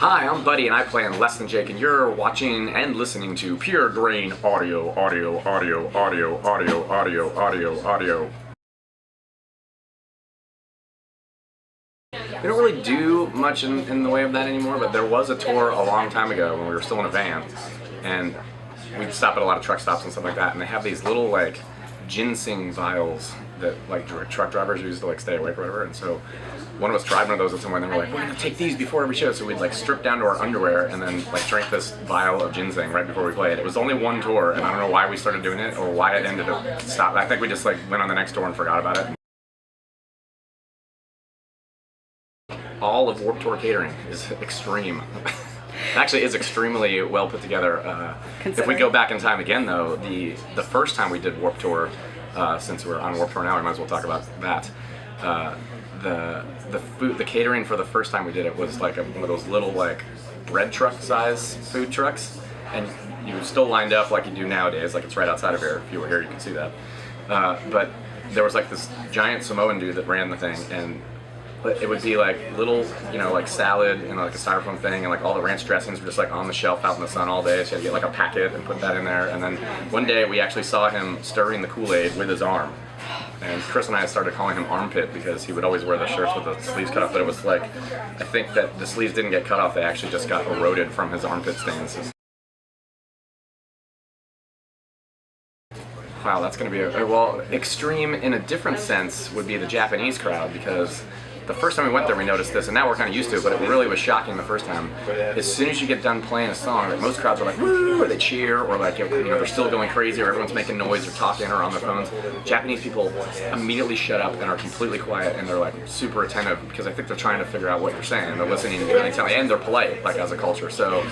Hi, I'm Buddy and I play in Less Than Jake, and you're watching and listening to Pure Grain Audio, audio, audio, audio, audio, audio, audio, audio. We don't really do much in the way of that anymore, but there was a tour a long time ago when we were still in a van, and we'd stop at a lot of truck stops and stuff like that, and they have these little like ginseng vials that like truck drivers use to like stay awake or whatever. And so one of us tried one of those at somewhere, and they were like, we're gonna take these before every show. So we'd like strip down to our underwear and then like drink this vial of ginseng right before we played. It was only one tour, and I don't know why we started doing it or why it ended up stopped. I think we just like went on the next tour and forgot about it. All of Warped Tour catering is extreme. It actually is extremely well put together. If we go back in time again though, the first time we did Warped Tour, since we're on Warped Tour now, we might as well talk about that. The catering for the first time we did it was like one of those little like bread truck size food trucks, and you still lined up like you do nowadays, like it's right outside of here. If you were here you could see that. But there was like this giant Samoan dude that ran the thing, and it would be like little, you know, like salad in like a styrofoam thing, and like all the ranch dressings were just like on the shelf out in the sun all day, so you had to get like a packet and put that in there. And then one day we actually saw him stirring the Kool-Aid with his arm. And Chris and I started calling him Armpit because he would always wear the shirts with the sleeves cut off, but it was like, I think that the sleeves didn't get cut off, they actually just got eroded from his armpit stains. Wow, that's going to be well, extreme in a different sense would be the Japanese crowd, because the first time we went there we noticed this, and now we're kind of used to it, but it really was shocking the first time. As soon as you get done playing a song, like most crowds are like, woo, or they cheer, or like, you know, they're still going crazy, or everyone's making noise or talking or on their phones. Japanese people immediately shut up and are completely quiet, and they're like super attentive, because I think they're trying to figure out what you're saying. They're listening really intently, and they're polite, like as a culture. So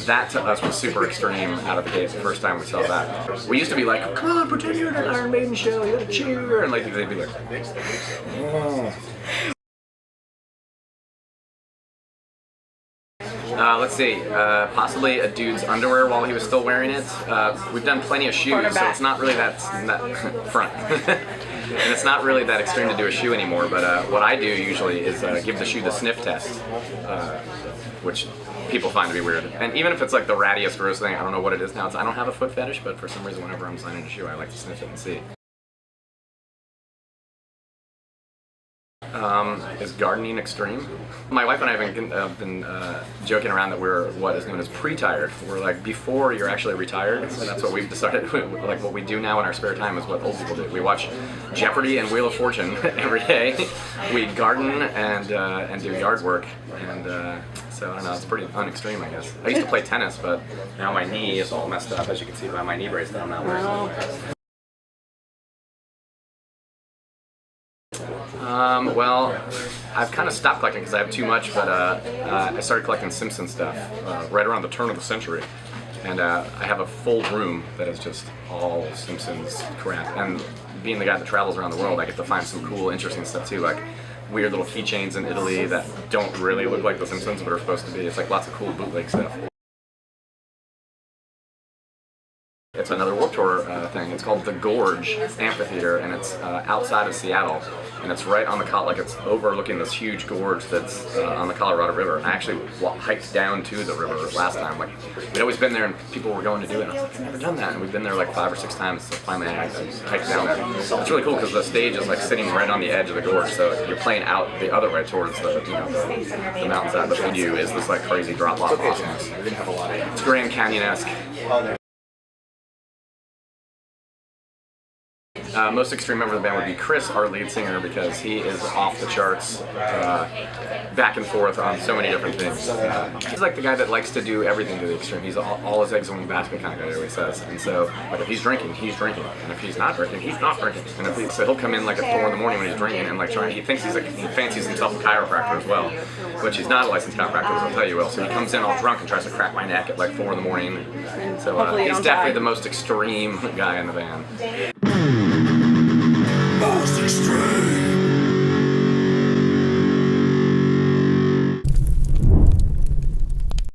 that to us was super extreme out of the gate the first time we saw that. We used to be like, oh, come on, pretend you're at an Iron Maiden show, you gotta cheer, and like they'd be like, oh. Let's see, possibly a dude's underwear while he was still wearing it. We've done plenty of shoes, so it's not really that front. And it's not really that extreme to do a shoe anymore, but what I do usually is give the shoe the sniff test, which people find to be weird. And even if it's like the rattiest, gross thing, I don't know what it is now. I don't have a foot fetish, but for some reason whenever I'm signing a shoe, I like to sniff it and see. Is gardening extreme? My wife and I have been joking around that we're what is known as pre-tired. We're like before you're actually retired, so that's what we've decided. Like what we do now in our spare time is what old people do. We watch Jeopardy and Wheel of Fortune every day. We garden and do yard work, and so I don't know, it's pretty unextreme, I guess. I used to play tennis, but now my knee is all messed up, as you can see by my knee brace that I'm not wearing. Well, I've kind of stopped collecting because I have too much, but I started collecting Simpsons stuff right around the turn of the century. And I have a full room that is just all Simpsons crap. And being the guy that travels around the world, I get to find some cool, interesting stuff too, like weird little keychains in Italy that don't really look like the Simpsons but are supposed to be. It's like lots of cool bootleg stuff. It's another Warped Tour thing. It's called the Gorge Amphitheater, and it's outside of Seattle, and it's right on the like it's overlooking this huge gorge that's on the Colorado River. I actually hiked down to the river last time. Like we'd always been there, and people were going to do it. And I was like, I've never done that, and we've been there like 5 or 6 times. So finally, I hiked down there. It's really cool because the stage is like sitting right on the edge of the gorge, so you're playing out the other way towards the the mountainside. But behind you is this like crazy drop off awesomeness. It's Grand Canyon-esque. Most extreme member of the band would be Chris, our lead singer, because he is off the charts, back and forth on so many different things. He's like the guy that likes to do everything to the extreme. He's all his eggs in one basket kind of guy, he always says. And so, like if he's drinking, he's drinking, and if he's not drinking, he's not drinking. And if so he'll come in like at 4 in the morning when he's drinking and like he thinks he fancies himself a chiropractor as well, which he's not a licensed chiropractor, as I'll tell you well. So he comes in all drunk and tries to crack my neck at like 4 in the morning. So he's definitely the most extreme guy in the band. Most extreme!